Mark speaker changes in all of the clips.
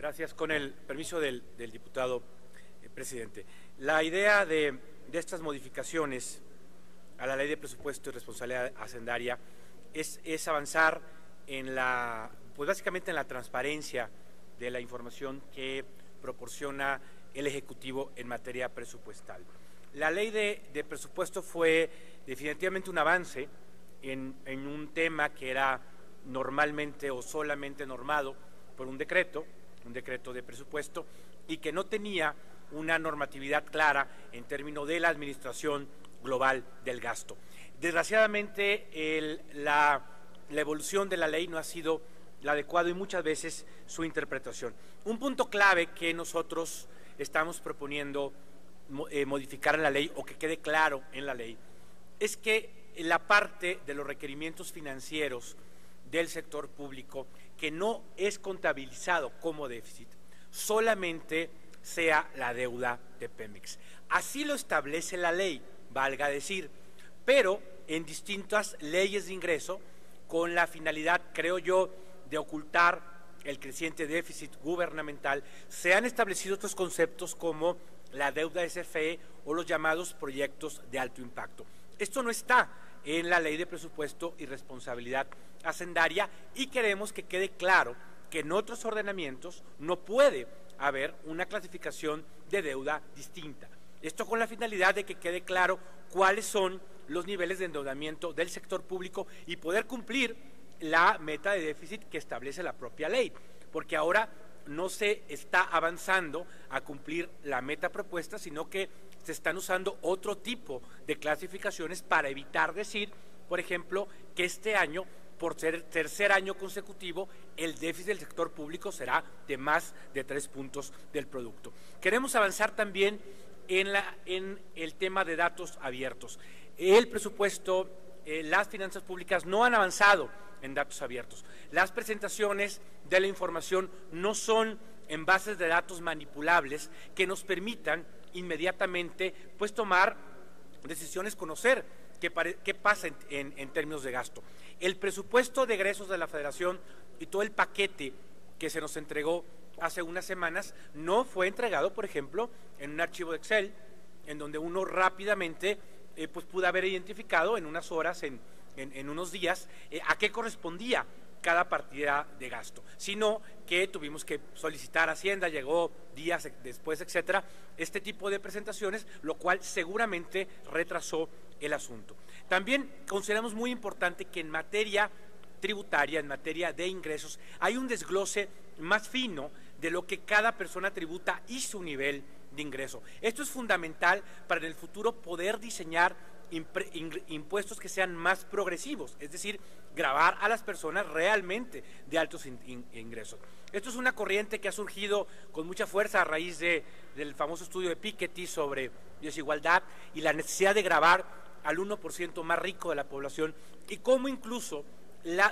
Speaker 1: Gracias. Con el permiso del diputado presidente. La idea de estas modificaciones a la Ley de Presupuesto y Responsabilidad Hacendaria es avanzar en pues básicamente en la transparencia de la información que proporciona el Ejecutivo en materia presupuestal. La Ley de Presupuesto fue definitivamente un avance en un tema que era normalmente o solamente normado por un decreto de presupuesto, y que no tenía una normatividad clara en términos de la administración global del gasto. Desgraciadamente, la evolución de la ley no ha sido la adecuada y muchas veces su interpretación. Un punto clave que nosotros estamos proponiendo modificar en la ley, o que quede claro en la ley, es que la parte de los requerimientos financieros del sector público que no es contabilizado como déficit solamente sea la deuda de Pemex. Así lo establece la ley, valga decir, pero en distintas leyes de ingreso, con la finalidad, creo yo, de ocultar el creciente déficit gubernamental, se han establecido otros conceptos como la deuda SFE o los llamados proyectos de alto impacto. Esto no está en la Ley de Presupuesto y Responsabilidad Hacendaria, y queremos que quede claro que en otros ordenamientos no puede haber una clasificación de deuda distinta. Esto con la finalidad de que quede claro cuáles son los niveles de endeudamiento del sector público y poder cumplir la meta de déficit que establece la propia ley, porque ahora no se está avanzando a cumplir la meta propuesta, sino que se están usando otro tipo de clasificaciones para evitar decir, por ejemplo, que este año, por ser tercer año consecutivo, el déficit del sector público será de más de 3 puntos del producto. Queremos avanzar también en el tema de datos abiertos. El presupuesto, las finanzas públicas no han avanzado en datos abiertos. Las presentaciones de la información no son en bases de datos manipulables que nos permitan inmediatamente pues tomar decisiones, conocer qué pasa en términos de gasto. El presupuesto de egresos de la Federación y todo el paquete que se nos entregó hace unas semanas no fue entregado, por ejemplo, en un archivo de Excel, en donde uno rápidamente pues pudo haber identificado en unas horas, en unos días, a qué correspondía cada partida de gasto, sino que tuvimos que solicitar a Hacienda, llegó días después, etcétera, este tipo de presentaciones, lo cual seguramente retrasó el asunto. También consideramos muy importante que en materia tributaria, en materia de ingresos, hay un desglose más fino de lo que cada persona tributa y su nivel de ingreso. Esto es fundamental para en el futuro poder diseñar impuestos que sean más progresivos, es decir, gravar a las personas realmente de altos ingresos. Esto es una corriente que ha surgido con mucha fuerza a raíz del famoso estudio de Piketty sobre desigualdad y la necesidad de gravar al 1% más rico de la población, y cómo incluso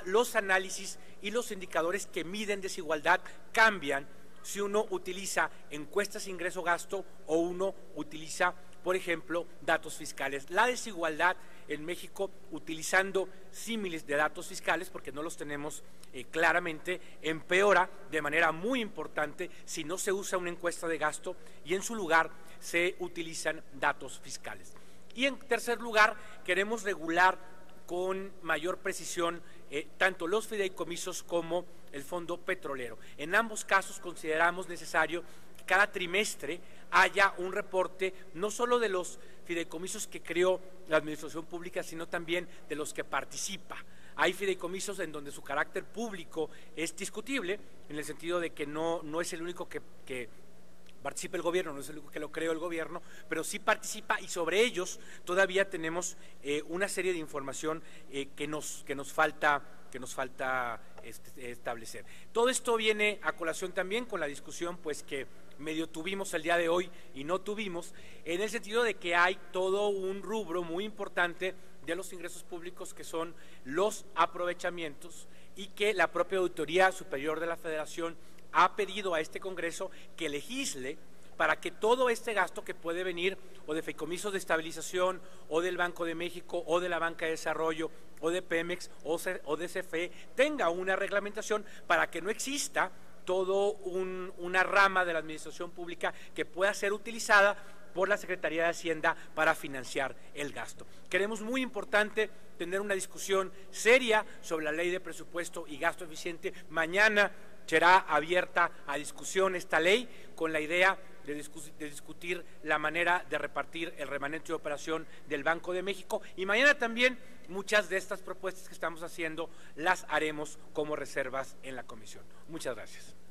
Speaker 1: los análisis y los indicadores que miden desigualdad cambian si uno utiliza encuestas ingreso-gasto o uno utiliza, por ejemplo, datos fiscales. La desigualdad en México, utilizando símiles de datos fiscales, porque no los tenemos claramente, empeora de manera muy importante si no se usa una encuesta de gasto y en su lugar se utilizan datos fiscales. Y en tercer lugar, queremos regular con mayor precisión tanto los fideicomisos como el fondo petrolero. En ambos casos consideramos necesario que cada trimestre haya un reporte no solo de los fideicomisos que creó la administración pública, sino también de los que participa. Hay fideicomisos en donde su carácter público es discutible, en el sentido de que no es el único que participa el gobierno, no es el único que lo creó el gobierno, pero sí participa, y sobre ellos todavía tenemos una serie de información que nos falta establecer. Todo esto viene a colación también con la discusión pues que medio tuvimos el día de hoy y no tuvimos, en el sentido de que hay todo un rubro muy importante de los ingresos públicos que son los aprovechamientos, y que la propia Auditoría Superior de la Federación ha pedido a este Congreso que legisle para que todo este gasto que puede venir o de fideicomisos de estabilización o del Banco de México o de la Banca de Desarrollo o de Pemex o de CFE tenga una reglamentación para que no exista una rama de la administración pública que pueda ser utilizada por la Secretaría de Hacienda para financiar el gasto. Creemos muy importante tener una discusión seria sobre la ley de presupuesto y gasto eficiente. Mañana será abierta a discusión esta ley con la idea de discutir la manera de repartir el remanente de operación del Banco de México, y mañana también muchas de estas propuestas que estamos haciendo las haremos como reservas en la comisión. Muchas gracias.